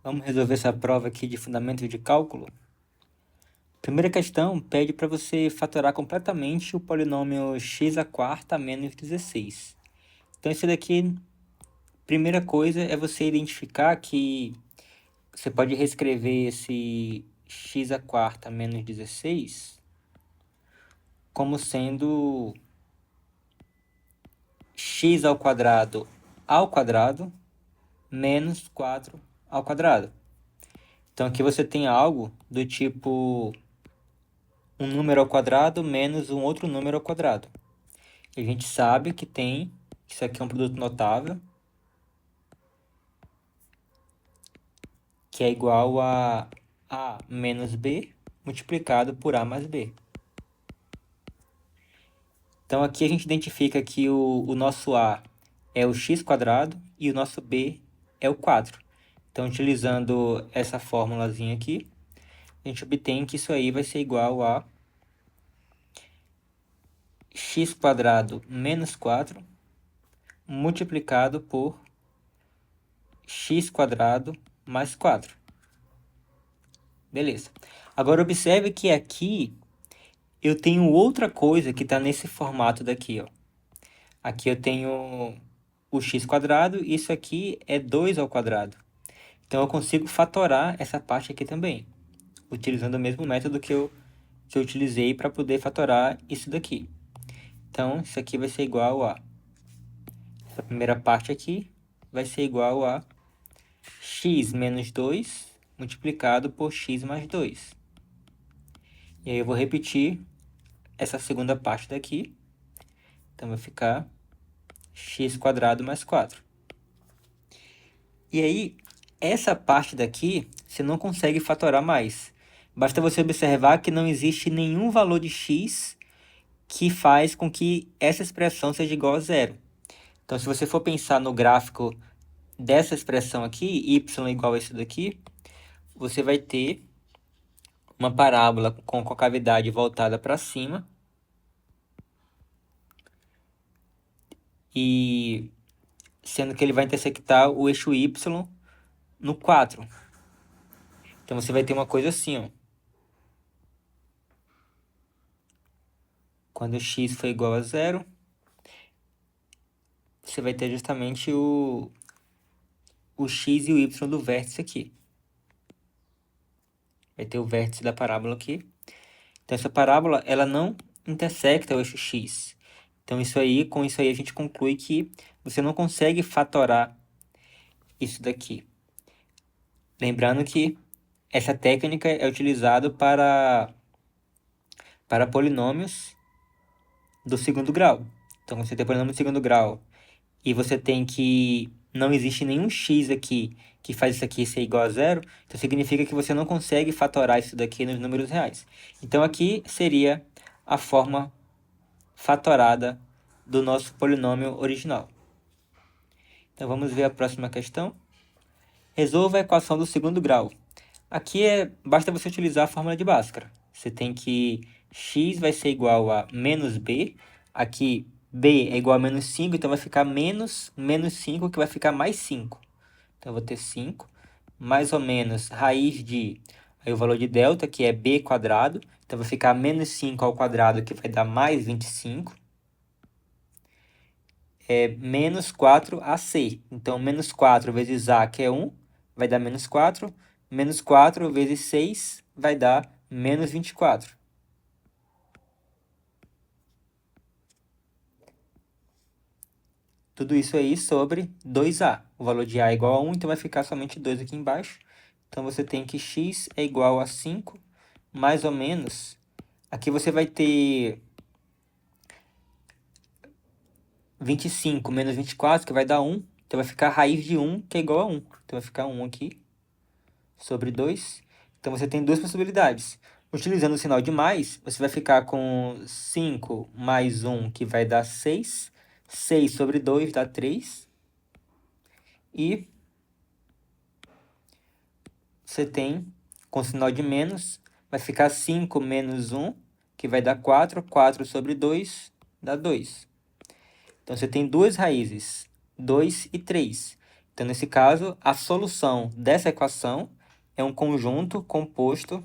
Vamos resolver essa prova aqui de fundamento de cálculo? Primeira questão pede para você fatorar completamente o polinômio x à quarta menos 16. Então, isso daqui, primeira coisa é você identificar que você pode reescrever esse x à quarta menos 16 como sendo x ao quadrado menos 4 ao quadrado. Então, aqui você tem algo do tipo um número ao quadrado menos um outro número ao quadrado. E a gente sabe que isso aqui é um produto notável, que é igual a menos b multiplicado por a mais b. Então, aqui a gente identifica que o nosso a é o x quadrado e o nosso b é o 4. Então, utilizando essa fórmulazinha aqui, a gente obtém que isso aí vai ser igual a x quadrado menos 4 multiplicado por x quadrado mais 4. Beleza. Agora observe que aqui eu tenho outra coisa que está nesse formato daqui, ó. Aqui eu tenho o x quadrado e isso aqui é 2 ao quadrado. Então eu consigo fatorar essa parte aqui também, utilizando o mesmo método que eu utilizei para poder fatorar isso daqui. Então isso aqui vai ser igual a... Essa primeira parte aqui vai ser igual a x menos 2 multiplicado por x mais 2. E aí eu vou repetir essa segunda parte daqui. Então vai ficar x quadrado mais 4. E aí, essa parte daqui, você não consegue fatorar mais. Basta você observar que não existe nenhum valor de x que faz com que essa expressão seja igual a zero. Então, se você for pensar no gráfico dessa expressão aqui, y igual a isso daqui, você vai ter uma parábola com a concavidade voltada para cima e sendo que ele vai intersectar o eixo y no 4. Então você vai ter uma coisa assim, ó. Quando x for igual a zero, você vai ter justamente o x e o y do vértice aqui. Vai ter o vértice da parábola aqui. Então essa parábola, ela não intersecta o eixo x. Então com isso aí a gente conclui que você não consegue fatorar isso daqui. Lembrando que essa técnica é utilizada para polinômios do segundo grau. Então, você tem polinômio do segundo grau e você tem que não existe nenhum x aqui que faz isso aqui ser igual a zero, então significa que você não consegue fatorar isso daqui nos números reais. Então, aqui seria a forma fatorada do nosso polinômio original. Então, vamos ver a próxima questão. Resolva a equação do segundo grau. Aqui basta você utilizar a fórmula de Bhaskara. Você tem que x vai ser igual a menos b. Aqui b é igual a menos 5, então vai ficar menos 5, que vai ficar mais 5. Então eu vou ter 5, mais ou menos raiz de... Aí o valor de delta, que é b quadrado. Então vai ficar menos 5 ao quadrado, que vai dar mais 25. Menos 4ac. Então menos 4 vezes a, que é 1, vai dar menos 4. Menos 4 vezes 6 vai dar menos 24. Tudo isso aí sobre 2a. O valor de a é igual a 1, então vai ficar somente 2 aqui embaixo. Então você tem que x é igual a 5, mais ou menos. Aqui você vai ter 25 menos 24, que vai dar 1. Então vai ficar a raiz de 1, que é igual a 1. Então vai ficar 1 aqui sobre 2. Então você tem duas possibilidades. Utilizando o sinal de mais, você vai ficar com 5 mais 1, que vai dar 6. 6 sobre 2 dá 3. E você tem, com sinal de menos, vai ficar 5 menos 1, que vai dar 4. 4 sobre 2 dá 2. Então você tem duas raízes, 2 e 3. Então, nesse caso, a solução dessa equação é um conjunto composto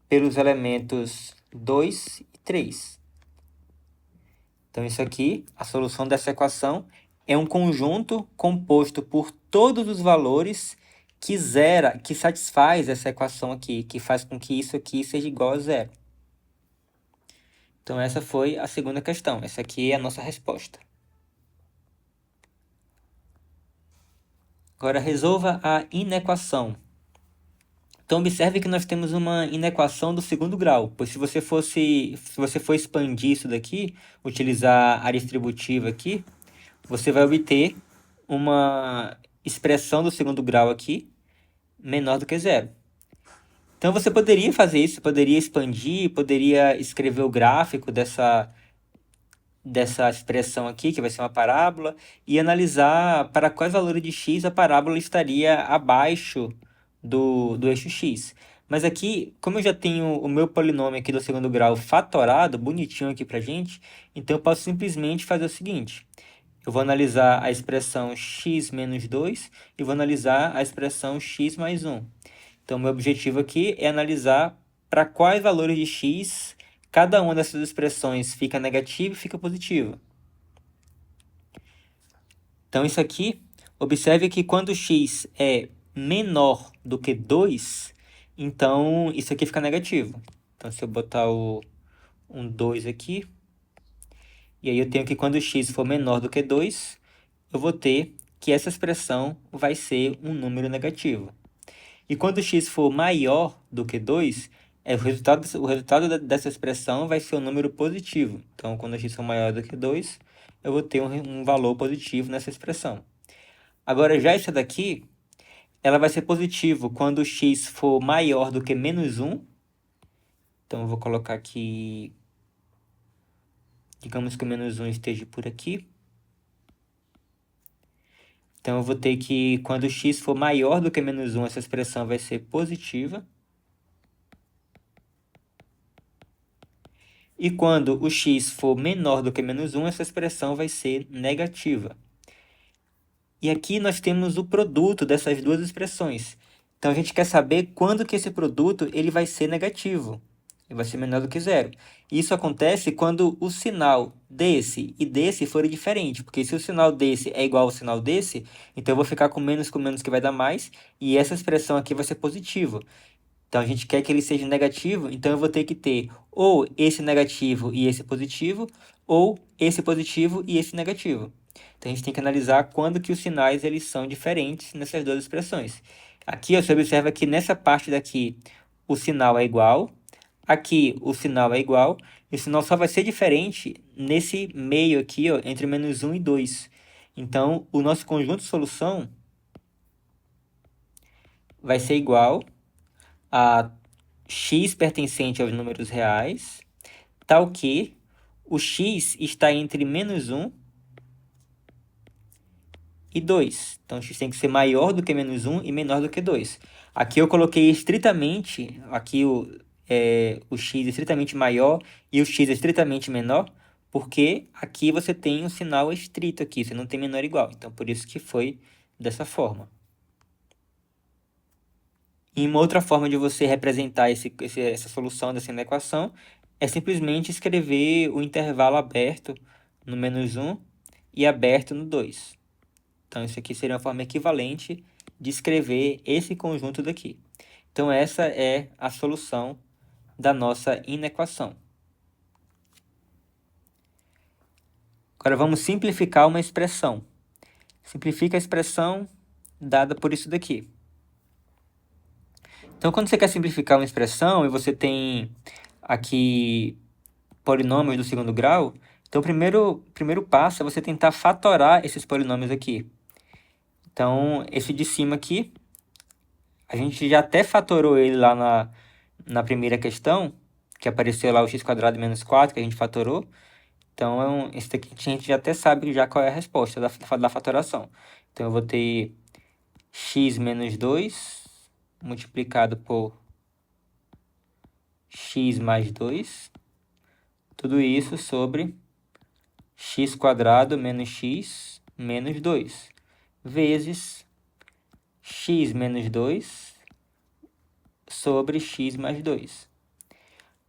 pelos elementos 2 e 3. Então, isso aqui, a solução dessa equação é um conjunto composto por todos os valores que satisfaz essa equação aqui, que faz com que isso aqui seja igual a zero. Então, essa foi a segunda questão. Essa aqui é a nossa resposta. Agora, resolva a inequação. Então, observe que nós temos uma inequação do segundo grau, pois se você for expandir isso daqui, utilizar a distributiva aqui, você vai obter uma expressão do segundo grau aqui menor do que zero. Então, você poderia fazer isso, poderia expandir, poderia escrever o gráfico dessa expressão aqui, que vai ser uma parábola, e analisar para quais valores de x a parábola estaria abaixo do eixo x. Mas aqui, como eu já tenho o meu polinômio aqui do segundo grau fatorado, bonitinho aqui pra gente, então eu posso simplesmente fazer o seguinte. Eu vou analisar a expressão x menos 2 e vou analisar a expressão x mais 1. Então, meu objetivo aqui é analisar para quais valores de x cada uma dessas expressões fica negativa e fica positiva. Então, isso aqui, observe que quando x é menor do que 2, então isso aqui fica negativo. Então, se eu botar um 2 aqui, e aí eu tenho que quando x for menor do que 2, eu vou ter que essa expressão vai ser um número negativo. E quando x for maior do que 2, o resultado dessa expressão vai ser um número positivo. Então, quando x for maior do que 2, eu vou ter um valor positivo nessa expressão. Agora, já essa daqui, ela vai ser positivo quando x for maior do que menos 1. Então, eu vou colocar aqui, digamos que o menos 1 esteja por aqui. Então, eu vou ter que, quando x for maior do que menos 1, essa expressão vai ser positiva. E quando o x for menor do que menos 1, essa expressão vai ser negativa. E aqui nós temos o produto dessas duas expressões. Então, a gente quer saber quando que esse produto ele vai ser negativo. Ele vai ser menor do que zero. Isso acontece quando o sinal desse e desse forem diferentes. Porque se o sinal desse é igual ao sinal desse, então eu vou ficar com menos que vai dar mais. E essa expressão aqui vai ser positiva. Então, a gente quer que ele seja negativo, então eu vou ter que ter ou esse negativo e esse positivo, ou esse positivo e esse negativo. Então, a gente tem que analisar quando que os sinais eles são diferentes nessas duas expressões. Aqui, ó, você observa que nessa parte daqui o sinal é igual, aqui o sinal é igual, e o sinal só vai ser diferente nesse meio aqui, ó, entre menos 1 e 2. Então, o nosso conjunto de solução vai ser igual a x pertencente aos números reais, tal que o x está entre menos 1 e 2. Então, x tem que ser maior do que menos 1 e menor do que 2. Aqui eu coloquei estritamente, aqui o x é estritamente maior e o x é estritamente menor, porque aqui você tem um sinal estrito aqui, você não tem menor igual. Então, por isso que foi dessa forma. E uma outra forma de você representar essa solução dessa equação é simplesmente escrever o intervalo aberto no menos 1 e aberto no 2. Então, isso aqui seria uma forma equivalente de escrever esse conjunto daqui. Então, essa é a solução da nossa inequação. Agora, vamos simplificar uma expressão. Simplifica a expressão dada por isso daqui. Então, quando você quer simplificar uma expressão e você tem aqui polinômios do segundo grau, então o primeiro passo é você tentar fatorar esses polinômios aqui. Então, esse de cima aqui, a gente já até fatorou ele lá na primeira questão, que apareceu lá o x² menos 4, que a gente fatorou. Então, esse daqui a gente já até sabe já qual é a resposta da fatoração. Então, eu vou ter x menos 2 multiplicado por x mais 2. Tudo isso sobre x² menos x menos 2, vezes x menos 2 sobre x mais 2.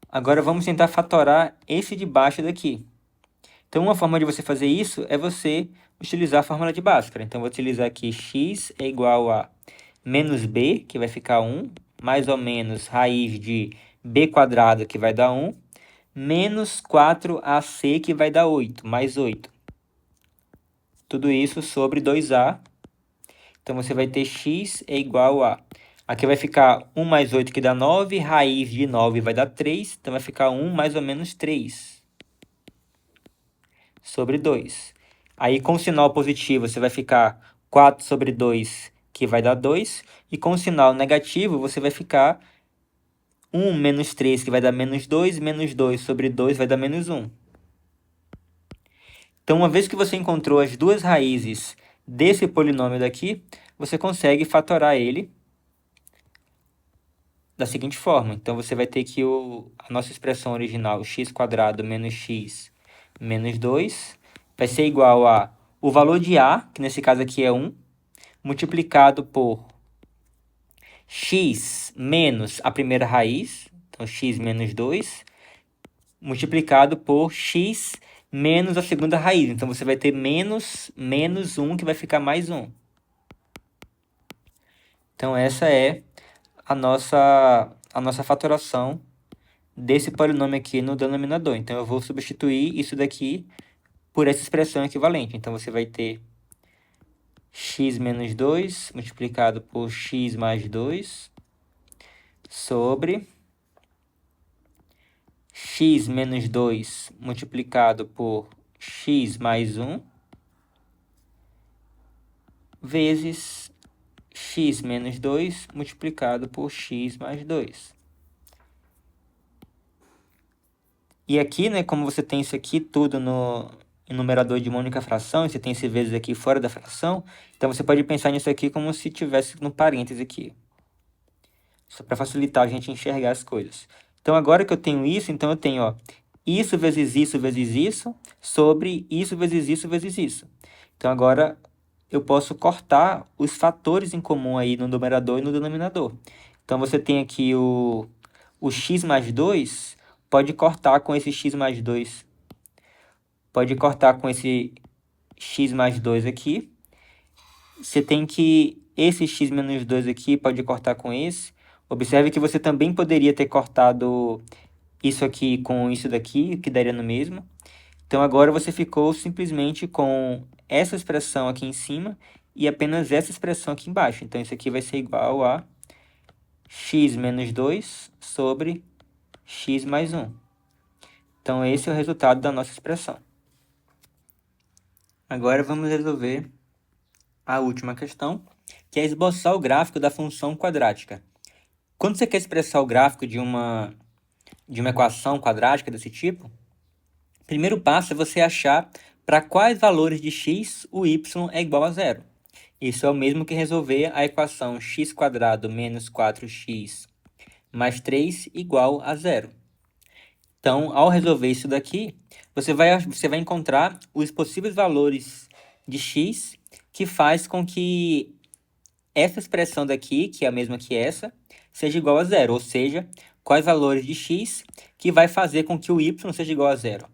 Agora vamos tentar fatorar esse de baixo daqui. Então, uma forma de você fazer isso é você utilizar a fórmula de Bhaskara. Então, vou utilizar aqui x é igual a menos b, que vai ficar 1, mais ou menos raiz de b quadrado, que vai dar 1, menos 4ac, que vai dar 8, mais 8. Tudo isso sobre 2a. Então, você vai ter x é igual a... Aqui vai ficar 1 mais 8, que dá 9. Raiz de 9 vai dar 3. Então, vai ficar 1 mais ou menos 3 sobre 2. Aí, com o sinal positivo, você vai ficar 4 sobre 2, que vai dar 2. E com o sinal negativo, você vai ficar 1 menos 3, que vai dar menos 2. Menos 2 sobre 2 vai dar menos 1. Então, uma vez que você encontrou as duas raízes desse polinômio daqui, você consegue fatorar ele da seguinte forma. Então, você vai ter que a nossa expressão original, x² menos x menos 2, vai ser igual a o valor de a, que nesse caso aqui é 1, multiplicado por x menos a primeira raiz, então x menos 2, multiplicado por x menos a segunda raiz. Então, você vai ter menos 1, que vai ficar mais 1. Então, essa é a nossa fatoração desse polinômio aqui no denominador. Então, eu vou substituir isso daqui por essa expressão equivalente. Então, você vai ter x menos 2 multiplicado por x mais 2 sobre x menos 2 multiplicado por x mais 1 vezes x menos 2 multiplicado por x mais 2. E aqui, né, como você tem isso aqui tudo no numerador de uma única fração, e você tem esse vezes aqui fora da fração, então você pode pensar nisso aqui como se tivesse no parêntese aqui. Só para facilitar a gente enxergar as coisas. Então, agora que eu tenho isso, então eu tenho, ó, isso vezes isso sobre isso vezes isso vezes isso. Então, agora eu posso cortar os fatores em comum aí no numerador e no denominador. Então, você tem aqui o x mais 2, pode cortar com esse x mais 2. Pode cortar com esse x mais 2 aqui. Você tem que esse x menos 2 aqui pode cortar com esse. Observe que você também poderia ter cortado isso aqui com isso daqui, que daria no mesmo. Então, agora você ficou simplesmente com essa expressão aqui em cima e apenas essa expressão aqui embaixo. Então, isso aqui vai ser igual a x menos 2 sobre x mais 1. Então, esse é o resultado da nossa expressão. Agora, vamos resolver a última questão, que é esboçar o gráfico da função quadrática. Quando você quer expressar o gráfico de uma equação quadrática desse tipo, o primeiro passo é você achar para quais valores de x o y é igual a zero. Isso é o mesmo que resolver a equação x² menos 4x mais 3 igual a zero. Então, ao resolver isso daqui, você vai encontrar os possíveis valores de x que faz com que essa expressão daqui, que é a mesma que essa, seja igual a zero. Ou seja, quais valores de x que vai fazer com que o y seja igual a zero.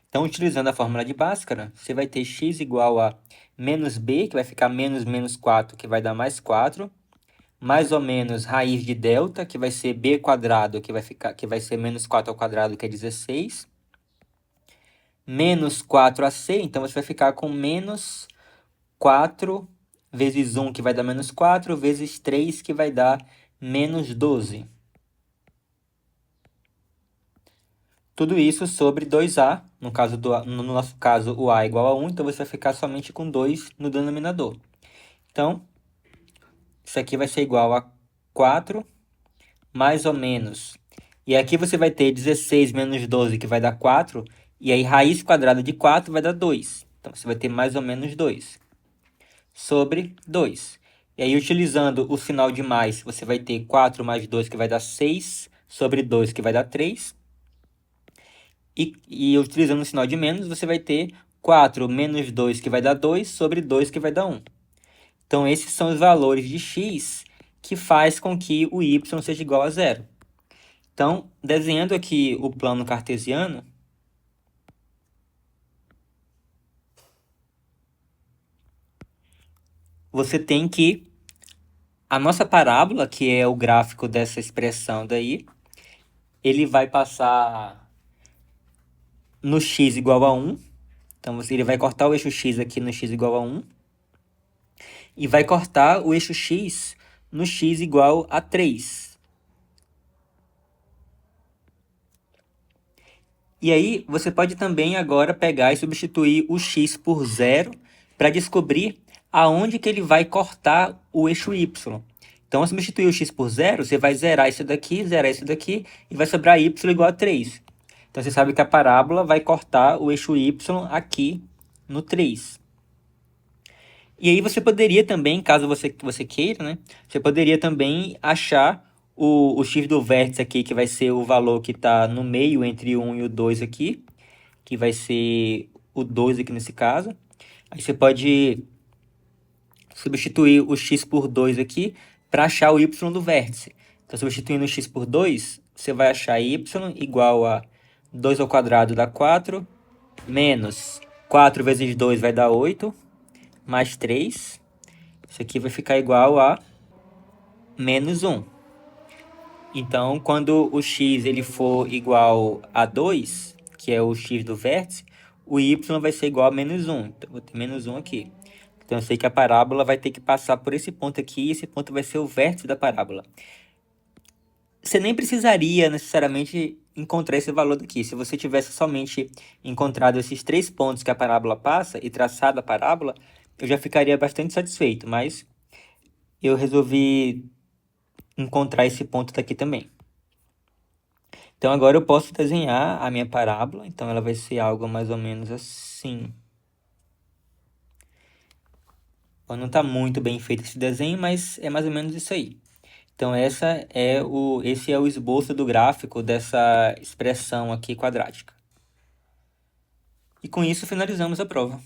Então, utilizando a fórmula de Bhaskara, você vai ter x igual a menos b, que vai ficar menos 4, que vai dar mais 4, mais ou menos raiz de delta, que vai ser b quadrado, que vai ser menos 4 ao quadrado, que é 16, menos 4ac, então você vai ficar com menos 4 vezes 1, que vai dar menos 4, vezes 3, que vai dar menos 12. Tudo isso sobre 2a, no nosso caso o a é igual a 1, então você vai ficar somente com 2 no denominador. Então, isso aqui vai ser igual a 4, mais ou menos. E aqui você vai ter 16 menos 12, que vai dar 4, e aí raiz quadrada de 4 vai dar 2. Então, você vai ter mais ou menos 2 sobre 2. E aí, utilizando o sinal de mais, você vai ter 4 mais 2, que vai dar 6, sobre 2, que vai dar 3. E utilizando o sinal de menos, você vai ter 4 menos 2, que vai dar 2, sobre 2, que vai dar 1. Então, esses são os valores de x que faz com que o y seja igual a zero. Então, desenhando aqui o plano cartesiano, você tem que a nossa parábola, que é o gráfico dessa expressão daí, ele vai passar no x igual a 1. Então, ele vai cortar o eixo x aqui no x igual a 1. E vai cortar o eixo x no x igual a 3. E aí, você pode também agora pegar e substituir o x por zero para descobrir aonde que ele vai cortar o eixo y. Então, ao substituir o x por zero, você vai zerar isso daqui e vai sobrar y igual a 3. Então, você sabe que a parábola vai cortar o eixo y aqui no 3. E aí você poderia também, caso você queira, né? Você poderia também achar o x do vértice aqui, que vai ser o valor que está no meio entre o 1 e o 2 aqui, que vai ser o 2 aqui nesse caso. Aí você pode substituir o x por 2 aqui para achar o y do vértice. Então, substituindo o x por 2, você vai achar y igual a 2 ao quadrado dá 4, menos 4 vezes 2 vai dar 8, mais 3. Isso aqui vai ficar igual a menos 1. Então, quando o x ele for igual a 2, que é o x do vértice, o y vai ser igual a menos 1. Então, vou ter menos 1 aqui. Então, eu sei que a parábola vai ter que passar por esse ponto aqui, e esse ponto vai ser o vértice da parábola. Você nem precisaria necessariamente encontrar esse valor daqui. Se você tivesse somente encontrado esses 3 pontos que a parábola passa e traçado a parábola, eu já ficaria bastante satisfeito, mas eu resolvi encontrar esse ponto daqui também. Então, agora eu posso desenhar a minha parábola. Então, ela vai ser algo mais ou menos assim. Não está muito bem feito esse desenho, mas é mais ou menos isso aí. Então, esse é o esboço do gráfico dessa expressão aqui quadrática. E com isso, finalizamos a prova.